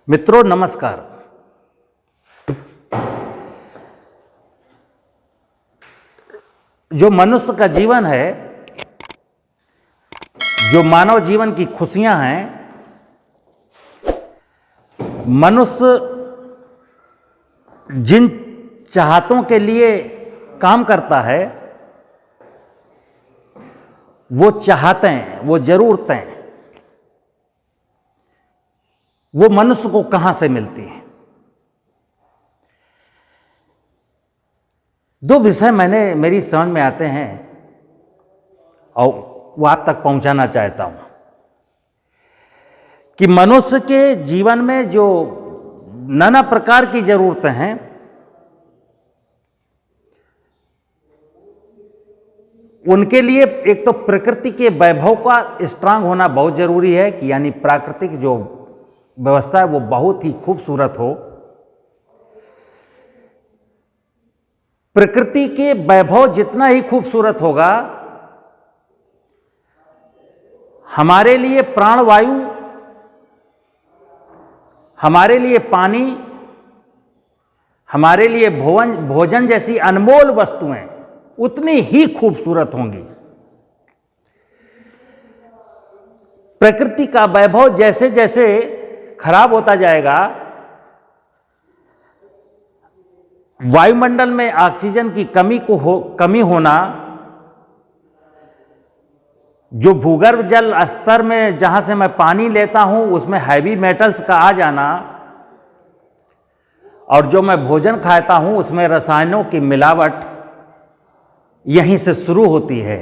मित्रों नमस्कार। जो मनुष्य का जीवन है, जो मानव जीवन की खुशियां हैं, मनुष्य जिन चाहतों के लिए काम करता है, वो चाहतें, वो जरूरतें, वो मनुष्य को कहां से मिलती हैं। दो विषय मेरी समझ में आते हैं और वो आप तक पहुंचाना चाहता हूं कि मनुष्य के जीवन में जो नाना प्रकार की जरूरतें हैं, उनके लिए एक तो प्रकृति के वैभव का स्ट्रांग होना बहुत जरूरी है कि यानी प्राकृतिक जो व्यवस्था है वो बहुत ही खूबसूरत हो। प्रकृति के वैभव जितना ही खूबसूरत होगा, हमारे लिए प्राणवायु, हमारे लिए पानी, हमारे लिए भोजन जैसी अनमोल वस्तुएं उतनी ही खूबसूरत होंगी। प्रकृति का वैभव जैसे जैसे खराब होता जाएगा, वायुमंडल में ऑक्सीजन की कमी होना, जो भूगर्भ जल स्तर में जहां से मैं पानी लेता हूं उसमें हैवी मेटल्स का आ जाना, और जो मैं भोजन खाता हूं उसमें रसायनों की मिलावट यहीं से शुरू होती है।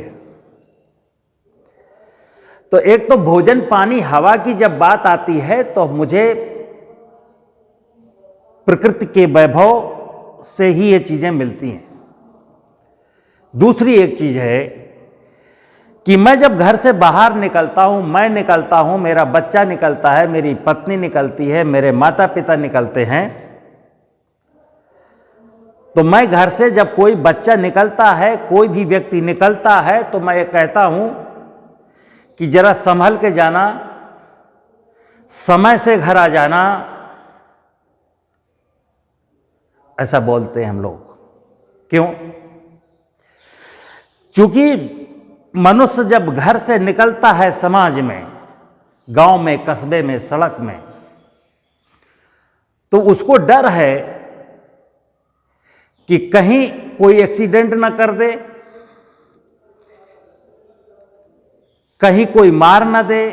तो एक तो भोजन, पानी, हवा की जब बात आती है तो मुझे प्रकृति के वैभव से ही ये चीजें मिलती हैं। दूसरी एक चीज है कि मैं जब घर से बाहर निकलता हूं, मैं निकलता हूं, मेरा बच्चा निकलता है, मेरी पत्नी निकलती है, मेरे माता पिता निकलते हैं, तो मैं घर से जब कोई बच्चा निकलता है, कोई भी व्यक्ति निकलता है, तो मैं ये कहता हूं कि जरा संभल के जाना, समय से घर आ जाना, ऐसा बोलते हैं हम लोग। क्यों? क्योंकि मनुष्य जब घर से निकलता है समाज में, गांव में, कस्बे में, सड़क में, तो उसको डर है कि कहीं कोई एक्सीडेंट ना कर दे, कहीं कोई मार ना दे।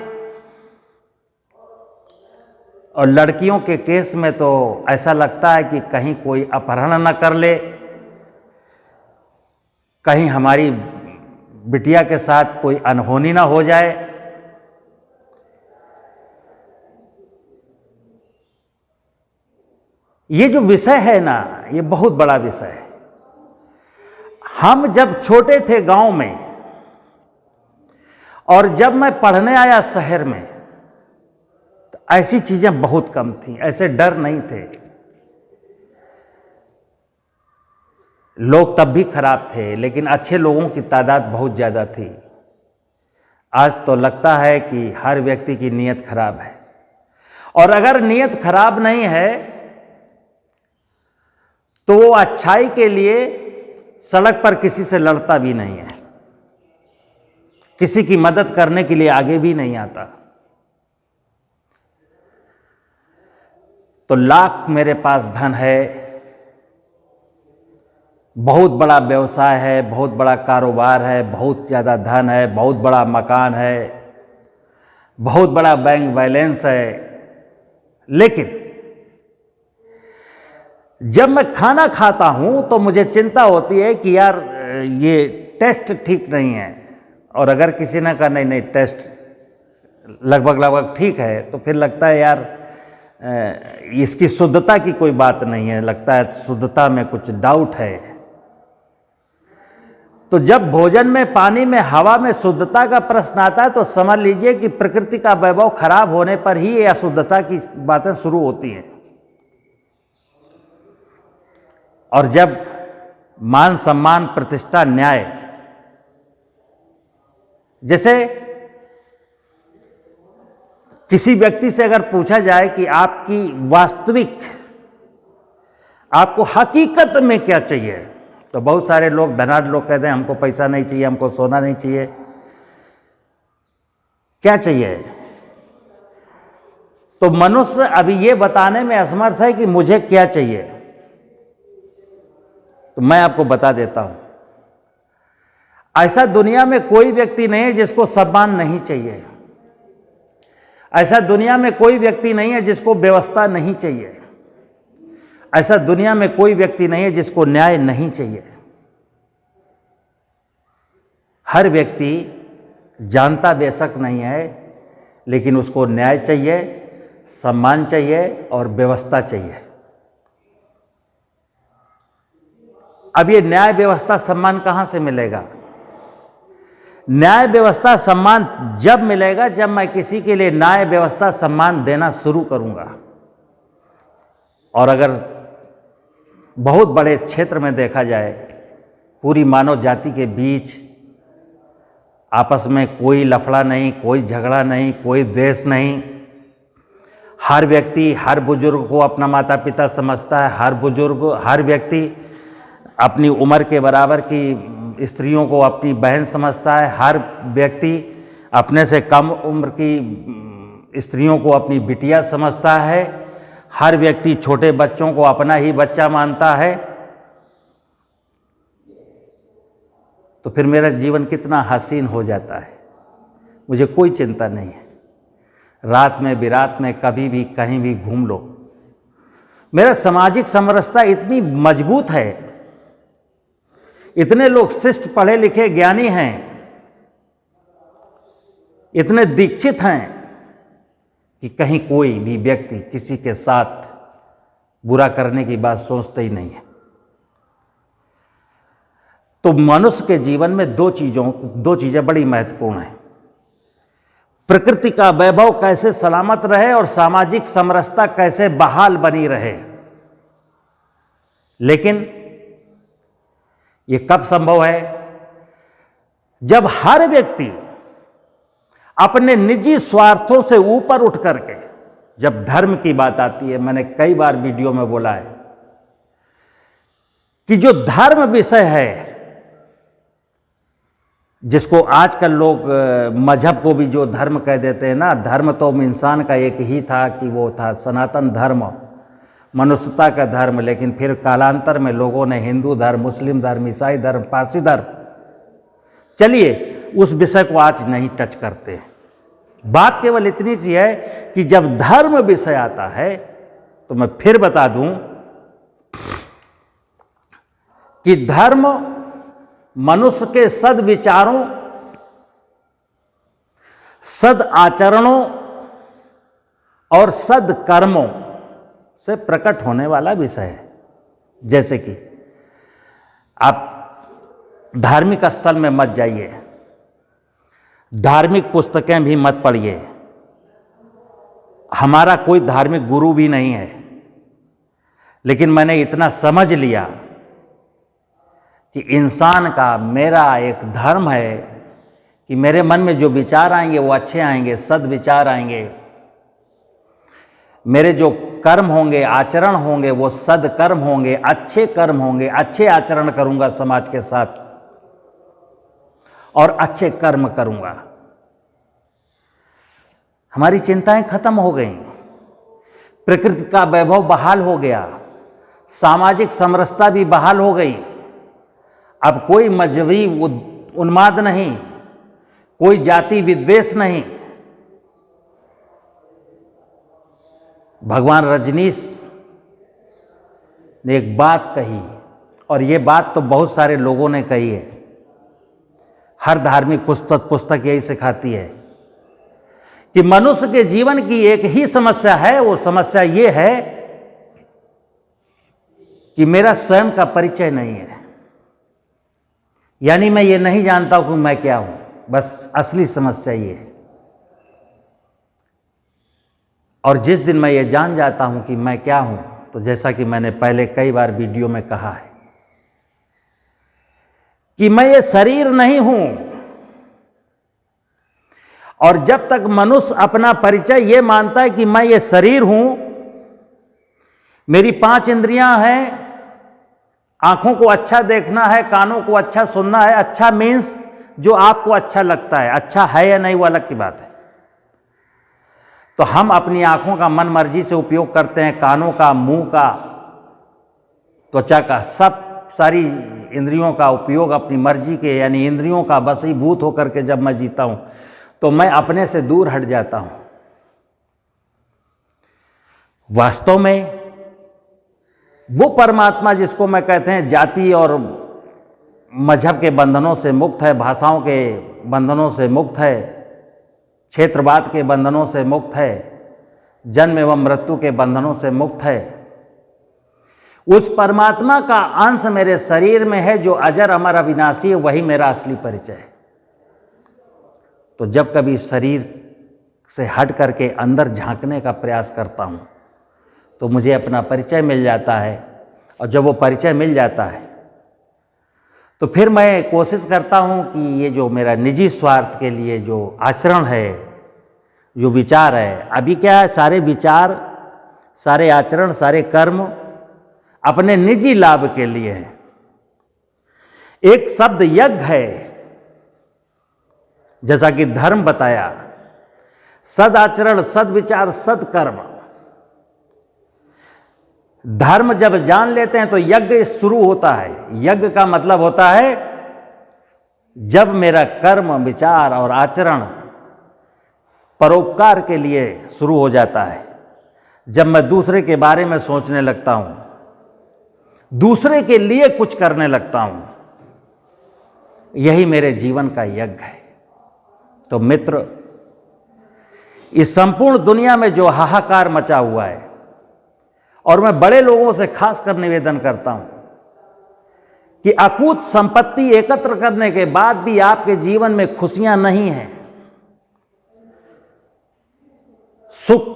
और लड़कियों के केस में तो ऐसा लगता है कि कहीं कोई अपहरण ना कर ले, कहीं हमारी बिटिया के साथ कोई अनहोनी ना हो जाए। ये जो विषय है ना, ये बहुत बड़ा विषय है। हम जब छोटे थे गांव में, और जब मैं पढ़ने आया शहर में, तो ऐसी चीजें बहुत कम थी, ऐसे डर नहीं थे। लोग तब भी खराब थे, लेकिन अच्छे लोगों की तादाद बहुत ज्यादा थी। आज तो लगता है कि हर व्यक्ति की नीयत खराब है, और अगर नीयत खराब नहीं है तो वो अच्छाई के लिए सड़क पर किसी से लड़ता भी नहीं है, किसी की मदद करने के लिए आगे भी नहीं आता। तो लाख मेरे पास धन है, बहुत बड़ा व्यवसाय है, बहुत बड़ा कारोबार है, बहुत ज़्यादा धन है, बहुत बड़ा मकान है, बहुत बड़ा बैंक बैलेंस है, लेकिन जब मैं खाना खाता हूं तो मुझे चिंता होती है कि यार ये टेस्ट ठीक नहीं है। और अगर किसी ने कहा नहीं टेस्ट लगभग ठीक है, तो फिर लगता है यार इसकी शुद्धता की कोई बात नहीं है, लगता है शुद्धता में कुछ डाउट है। तो जब भोजन में, पानी में, हवा में शुद्धता का प्रश्न आता है, तो समझ लीजिए कि प्रकृति का वैभव खराब होने पर ही ये अशुद्धता की बातें शुरू होती हैं। और जब मान, सम्मान, प्रतिष्ठा, न्याय, जैसे किसी व्यक्ति से अगर पूछा जाए कि आपकी वास्तविक, आपको हकीकत में क्या चाहिए, तो बहुत सारे लोग, धनाढ्य लोग कहते हैं हमको पैसा नहीं चाहिए, हमको सोना नहीं चाहिए। क्या चाहिए? तो मनुष्य अभी ये बताने में असमर्थ है कि मुझे क्या चाहिए। तो मैं आपको बता देता हूं, ऐसा दुनिया में कोई व्यक्ति नहीं है जिसको सम्मान नहीं चाहिए। ऐसा दुनिया में कोई व्यक्ति नहीं है जिसको व्यवस्था नहीं चाहिए। ऐसा दुनिया में कोई व्यक्ति नहीं है जिसको न्याय नहीं चाहिए। हर व्यक्ति जानता बेशक नहीं है, लेकिन उसको न्याय चाहिए, सम्मान चाहिए और व्यवस्था चाहिए। अब ये न्याय, व्यवस्था, सम्मान कहां से मिलेगा? न्याय, व्यवस्था, सम्मान जब मिलेगा जब मैं किसी के लिए न्याय, व्यवस्था, सम्मान देना शुरू करूंगा। और अगर बहुत बड़े क्षेत्र में देखा जाए, पूरी मानव जाति के बीच आपस में कोई लफड़ा नहीं, कोई झगड़ा नहीं, कोई द्वेष नहीं। हर व्यक्ति हर बुजुर्ग को अपना माता पिता समझता है। हर व्यक्ति अपनी उम्र के बराबर की स्त्रियों को अपनी बहन समझता है। हर व्यक्ति अपने से कम उम्र की स्त्रियों को अपनी बिटिया समझता है। हर व्यक्ति छोटे बच्चों को अपना ही बच्चा मानता है। तो फिर मेरा जीवन कितना हसीन हो जाता है। मुझे कोई चिंता नहीं है। रात में बिरात में कभी भी कहीं भी घूम लो। मेरा सामाजिक समरसता इतनी मजबूत है, इतने लोग शिष्ट पढ़े लिखे ज्ञानी हैं, इतने दीक्षित हैं कि कहीं कोई भी व्यक्ति किसी के साथ बुरा करने की बात सोचता ही नहीं है। तो मनुष्य के जीवन में दो चीजें बड़ी महत्वपूर्ण हैं। प्रकृति का वैभव कैसे सलामत रहे और सामाजिक समरसता कैसे बहाल बनी रहे। लेकिन यह कब संभव है? जब हर व्यक्ति अपने निजी स्वार्थों से ऊपर उठ करके, जब धर्म की बात आती है, मैंने कई बार वीडियो में बोला है कि जो धर्म विषय है, जिसको आजकल लोग मजहब को भी जो धर्म कह देते हैं ना, धर्म तो इंसान का एक ही था कि वो था सनातन धर्म, मनुष्यता का धर्म। लेकिन फिर कालांतर में लोगों ने हिंदू धर्म, मुस्लिम धर्म, ईसाई धर्म, पारसी धर्म, चलिए उस विषय को आज नहीं टच करते। बात केवल इतनी सी है कि जब धर्म विषय आता है, तो मैं फिर बता दूं कि धर्म मनुष्य के सद्विचारों, सद आचरणों और सदकर्मों से प्रकट होने वाला विषय है। जैसे कि आप धार्मिक स्थल में मत जाइए, धार्मिक पुस्तकें भी मत पढ़िए। हमारा कोई धार्मिक गुरु भी नहीं है, लेकिन मैंने इतना समझ लिया कि इंसान का, मेरा एक धर्म है कि मेरे मन में जो विचार आएंगे वो अच्छे आएंगे, सद्विचार आएंगे। मेरे जो कर्म होंगे, आचरण होंगे, वो सदकर्म होंगे, अच्छे कर्म होंगे। अच्छे आचरण करूंगा समाज के साथ और अच्छे कर्म करूंगा। हमारी चिंताएं खत्म हो गई, प्रकृति का वैभव बहाल हो गया, सामाजिक समरसता भी बहाल हो गई। अब कोई मजहबी उन्माद नहीं, कोई जाति विद्वेष नहीं। भगवान रजनीश ने एक बात कही, और ये बात तो बहुत सारे लोगों ने कही है। हर धार्मिक पुस्तक यही सिखाती है कि मनुष्य के जीवन की एक ही समस्या है। वो समस्या ये है कि मेरा स्वयं का परिचय नहीं है, यानी मैं ये नहीं जानता हूं कि मैं क्या हूं। बस असली समस्या ये है। और जिस दिन मैं ये जान जाता हूं कि मैं क्या हूं, तो जैसा कि मैंने पहले कई बार वीडियो में कहा है कि मैं ये शरीर नहीं हूं और जब तक मनुष्य अपना परिचय ये मानता है कि मैं ये शरीर हूं, मेरी 5 इंद्रियां हैं, आंखों को अच्छा देखना है, कानों को अच्छा सुनना है, अच्छा मीन्स जो आपको अच्छा लगता है, अच्छा है या नहीं वो अलग की बात है। तो हम अपनी आंखों का मन मर्जी से उपयोग करते हैं, कानों का, मुंह का, त्वचा का, सब सारी इंद्रियों का उपयोग अपनी मर्जी के यानी इंद्रियों का वशीभूत होकर के जब मैं जीता हूं तो मैं अपने से दूर हट जाता हूं। वास्तव में वो परमात्मा जिसको मैं कहते हैं जाति और मजहब के बंधनों से मुक्त है, भाषाओं के बंधनों से मुक्त है, क्षेत्रवाद के बंधनों से मुक्त है, जन्म एवं मृत्यु के बंधनों से मुक्त है, उस परमात्मा का अंश मेरे शरीर में है जो अजर अमर अविनाशी है, वही मेरा असली परिचय है। तो जब कभी शरीर से हट करके अंदर झांकने का प्रयास करता हूं तो मुझे अपना परिचय मिल जाता है, और जब वो परिचय मिल जाता है तो फिर मैं कोशिश करता हूं कि ये जो मेरा निजी स्वार्थ के लिए जो आचरण है, जो विचार है, अभी क्या है, सारे विचार, सारे आचरण, सारे कर्म अपने निजी लाभ के लिए है। एक शब्द यज्ञ है, जैसा कि धर्म बताया, सद आचरण, सद विचार, सद कर्म। धर्म जब जान लेते हैं तो यज्ञ शुरू होता है। यज्ञ का मतलब होता है जब मेरा कर्म, विचार और आचरण परोपकार के लिए शुरू हो जाता है, जब मैं दूसरे के बारे में सोचने लगता हूं, दूसरे के लिए कुछ करने लगता हूं, यही मेरे जीवन का यज्ञ है। तो मित्र, इस संपूर्ण दुनिया में जो हाहाकार मचा हुआ है, और मैं बड़े लोगों से खासकर निवेदन करता हूं कि अकूत संपत्ति एकत्र करने के बाद भी आपके जीवन में खुशियां नहीं हैं, सुख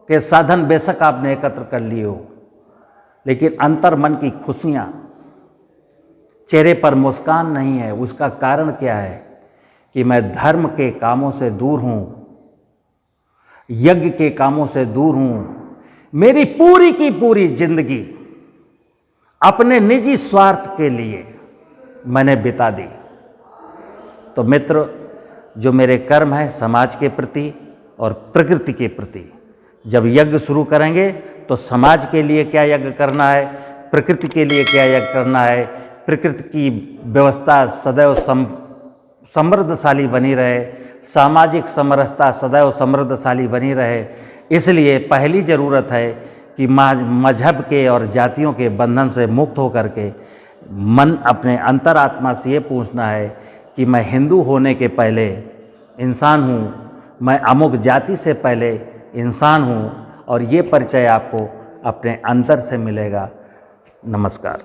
के साधन बेशक आपने एकत्र कर लिए हो, लेकिन अंतर मन की खुशियां, चेहरे पर मुस्कान नहीं है। उसका कारण क्या है कि मैं धर्म के कामों से दूर हूं, यज्ञ के कामों से दूर हूं। मेरी पूरी की पूरी जिंदगी अपने निजी स्वार्थ के लिए मैंने बिता दी। तो मित्र, जो मेरे कर्म हैं समाज के प्रति और प्रकृति के प्रति, जब यज्ञ शुरू करेंगे तो समाज के लिए क्या यज्ञ करना है, प्रकृति के लिए क्या यज्ञ करना है, प्रकृति की व्यवस्था सदैव समृद्धशाली बनी रहे, सामाजिक समरसता सदैव समृद्धशाली बनी रहे, इसलिए पहली ज़रूरत है कि मजहब के और जातियों के बंधन से मुक्त होकर के मन अपने अंतरात्मा से ये पूछना है कि मैं हिंदू होने के पहले इंसान हूँ, मैं अमुक जाति से पहले इंसान हूँ, और ये परिचय आपको अपने अंतर से मिलेगा। नमस्कार।